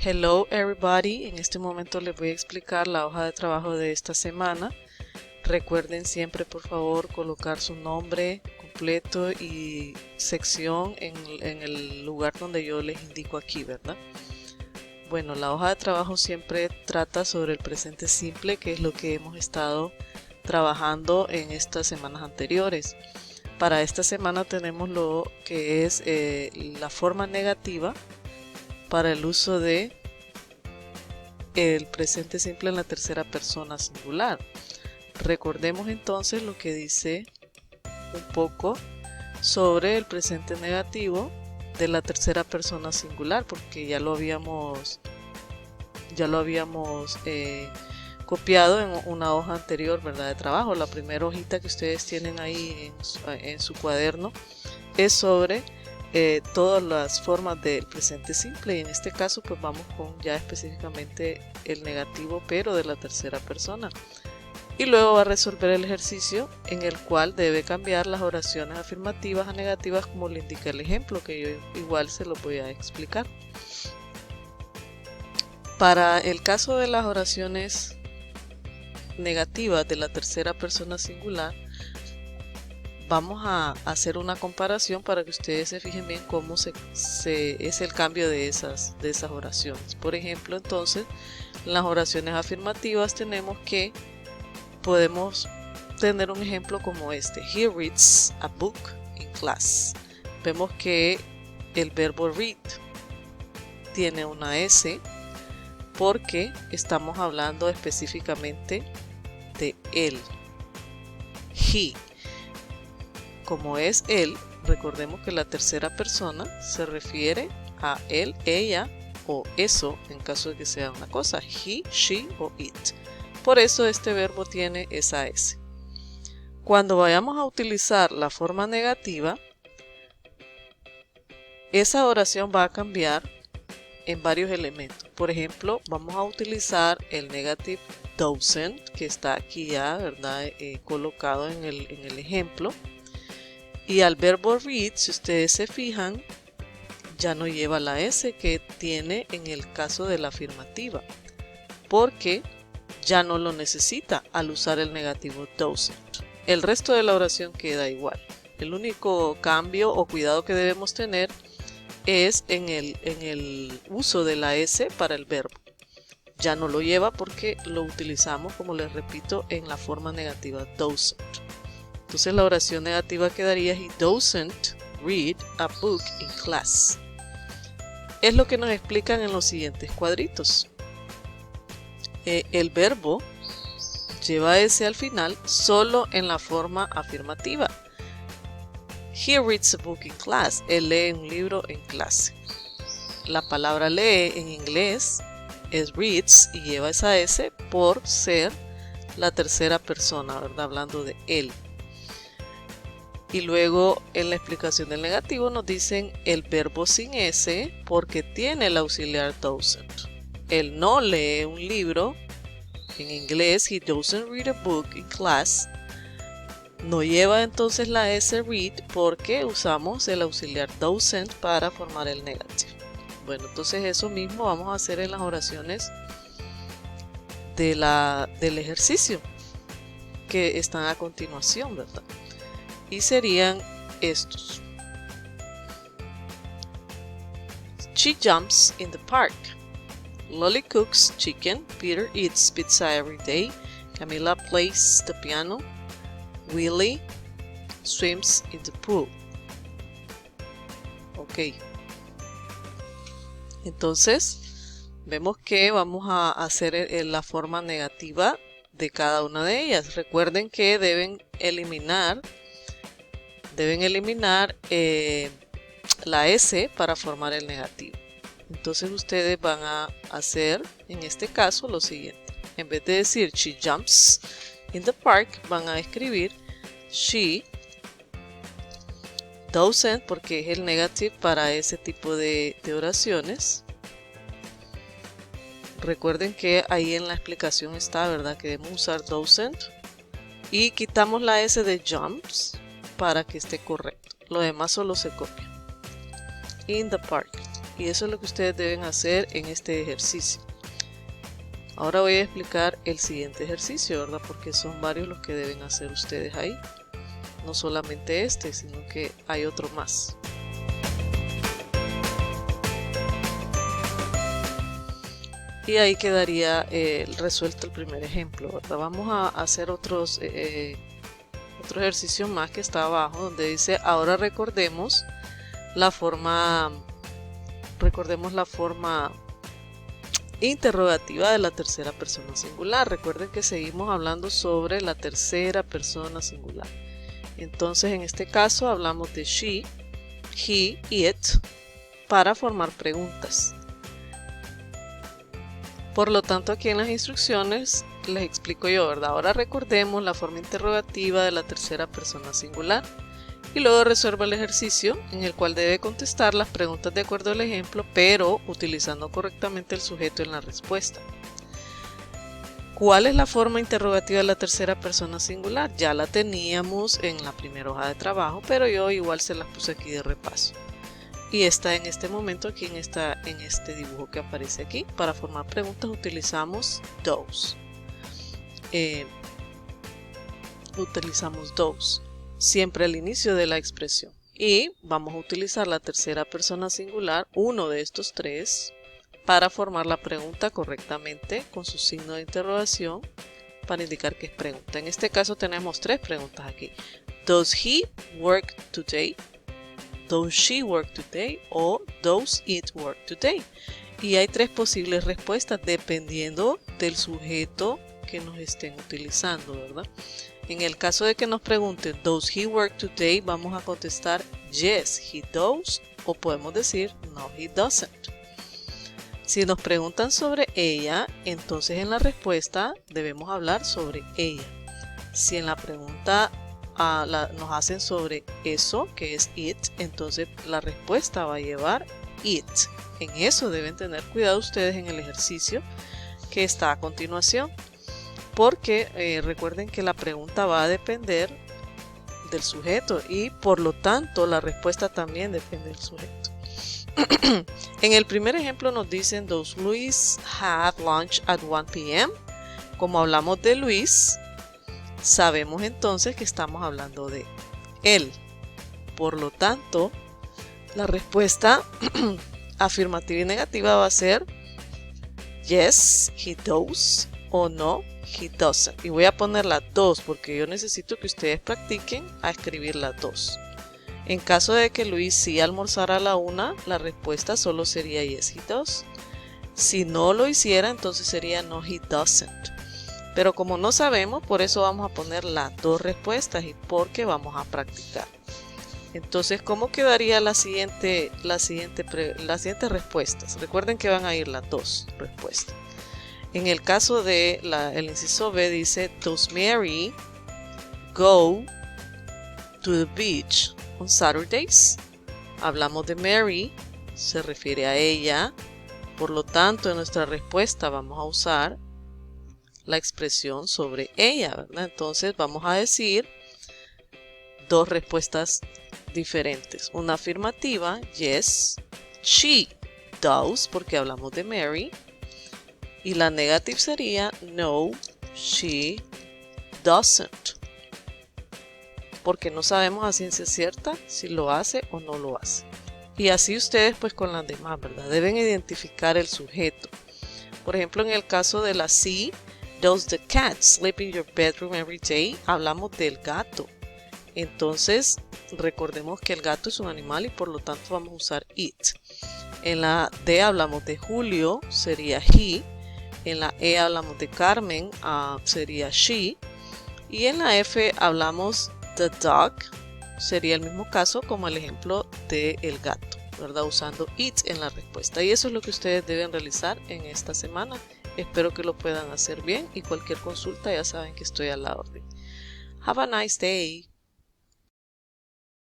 Hello everybody, en este momento les voy a explicar la hoja de trabajo de esta semana. Recuerden siempre por favor colocar su nombre completo y sección en el lugar donde yo les indico aquí, ¿verdad? Bueno, la hoja de trabajo siempre trata sobre el presente simple, que es lo que hemos estado trabajando en estas semanas anteriores. Para esta semana tenemos lo que es la forma negativa para el uso de el presente simple en la tercera persona singular. Recordemos entonces lo que dice un poco sobre el presente negativo de la tercera persona singular, porque ya lo habíamos copiado en una hoja anterior, ¿verdad? De trabajo. La primera hojita que ustedes tienen ahí en su cuaderno es sobre todas las formas del presente simple, y en este caso pues vamos con ya específicamente el negativo pero de la tercera persona, y luego va a resolver el ejercicio en el cual debe cambiar las oraciones afirmativas a negativas como le indica el ejemplo, que yo igual se lo voy a explicar. Para el caso de las oraciones negativas de la tercera persona singular, vamos a hacer una comparación para que ustedes se fijen bien cómo es el cambio de esas oraciones. Por ejemplo, entonces, en las oraciones afirmativas podemos tener un ejemplo como este: He reads a book in class. Vemos que el verbo read tiene una S porque estamos hablando específicamente de él. He, como es él, recordemos que la tercera persona se refiere a él, ella o eso en caso de que sea una cosa, he, she o it. Por eso este verbo tiene esa S. Cuando vayamos a utilizar la forma negativa, esa oración va a cambiar en varios elementos. Por ejemplo, vamos a utilizar el negative doesn't, que está aquí ya, ¿verdad? Colocado en el ejemplo. Y al verbo read, si ustedes se fijan, ya no lleva la S que tiene en el caso de la afirmativa, porque ya no lo necesita al usar el negativo doesn't. El resto de la oración queda igual. El único cambio o cuidado que debemos tener es en el uso de la S para el verbo. Ya no lo lleva porque lo utilizamos, como les repito, en la forma negativa doesn't. Entonces la oración negativa quedaría: He doesn't read a book in class. Es lo que nos explican en los siguientes cuadritos. El verbo lleva S al final solo en la forma afirmativa. He reads a book in class. Él lee un libro en clase. La palabra lee en inglés es reads y lleva esa S por ser la tercera persona, ¿verdad? Hablando de él. Y luego en la explicación del negativo nos dicen el verbo sin S porque tiene el auxiliar doesn't. Él no lee un libro, en inglés he doesn't read a book in class. No lleva entonces la S read porque usamos el auxiliar doesn't para formar el negativo. Bueno, entonces eso mismo vamos a hacer en las oraciones del ejercicio que están a continuación, ¿verdad? Y serían estos. She jumps in the park. Lolly cooks chicken. Peter eats pizza every day. Camila plays the piano. Willie swims in the pool. Ok. Entonces, vemos que vamos a hacer la forma negativa de cada una de ellas. Recuerden que deben eliminar la S para formar el negativo. Entonces ustedes van a hacer en este caso lo siguiente: en vez de decir she jumps in the park, van a escribir she doesn't, porque es el negative para ese tipo de oraciones. Recuerden que ahí en la explicación está, ¿verdad?, que debemos usar doesn't y quitamos la S de jumps para que esté correcto. Lo demás solo se copia. In the park. Y eso es lo que ustedes deben hacer en este ejercicio. Ahora voy a explicar el siguiente ejercicio, ¿verdad? Porque son varios los que deben hacer ustedes ahí. No solamente este, sino que hay otro más. Y ahí quedaría resuelto el primer ejemplo, ¿verdad? Vamos a hacer otro ejercicio más que está abajo, donde dice, ahora recordemos la forma interrogativa de la tercera persona singular. Recuerden que seguimos hablando sobre la tercera persona singular. Entonces, en este caso hablamos de she, he, it para formar preguntas. Por lo tanto, aquí en las instrucciones les explico yo, ¿verdad? Ahora recordemos la forma interrogativa de la tercera persona singular. Y luego resuelva el ejercicio en el cual debe contestar las preguntas de acuerdo al ejemplo, pero utilizando correctamente el sujeto en la respuesta. ¿Cuál es la forma interrogativa de la tercera persona singular? Ya la teníamos en la primera hoja de trabajo, pero yo igual se las puse aquí de repaso. Y está en este momento aquí en este dibujo que aparece aquí. Para formar preguntas utilizamos those. Siempre al inicio de la expresión. Y vamos a utilizar la tercera persona singular, uno de estos tres, para formar la pregunta correctamente con su signo de interrogación para indicar que es pregunta. En este caso tenemos tres preguntas aquí. Does he work today? Does she work today? O does it work today? Y hay tres posibles respuestas dependiendo del sujeto que nos estén utilizando, ¿verdad? En el caso de que nos pregunten does he work today, vamos a contestar yes, he does, o podemos decir no, he doesn't. Si nos preguntan sobre ella, entonces en la respuesta debemos hablar sobre ella. Si en la pregunta nos hacen sobre eso, que es it, entonces la respuesta va a llevar it. En eso deben tener cuidado ustedes en el ejercicio que está a continuación. Porque recuerden que la pregunta va a depender del sujeto y por lo tanto la respuesta también depende del sujeto. En el primer ejemplo nos dicen does Luis have lunch at 1 p.m. Como hablamos de Luis, sabemos entonces que estamos hablando de él. Por lo tanto, la respuesta afirmativa y negativa va a ser yes, he does o no, he doesn't. Y voy a poner la 2 porque yo necesito que ustedes practiquen a escribir la 2. En caso de que Luis sí almorzara a la 1, la respuesta solo sería yes, he does. Si no lo hiciera, entonces sería no, he doesn't. Pero como no sabemos, por eso vamos a poner las dos respuestas y porque vamos a practicar. Entonces, ¿cómo quedaría las siguientes respuestas? Recuerden que van a ir las dos respuestas. En el caso de el inciso B dice, does Mary go to the beach on Saturdays? Hablamos de Mary, se refiere a ella, por lo tanto en nuestra respuesta vamos a usar la expresión sobre ella, ¿verdad? Entonces vamos a decir dos respuestas diferentes. Una afirmativa, yes, she does, porque hablamos de Mary. Y la negativa sería no, she doesn't. Porque no sabemos a ciencia cierta si lo hace o no lo hace. Y así ustedes pues con las demás, ¿verdad? Deben identificar el sujeto. Por ejemplo, en el caso de la C, does the cat sleep in your bedroom every day? Hablamos del gato. Entonces, recordemos que el gato es un animal y por lo tanto vamos a usar it. En la D hablamos de Julio, sería he. En la E hablamos de Carmen, sería she. Y en la F hablamos the dog, sería el mismo caso como el ejemplo del gato, ¿verdad? Usando it en la respuesta. Y eso es lo que ustedes deben realizar en esta semana. Espero que lo puedan hacer bien y cualquier consulta ya saben que estoy a la orden. Have a nice day.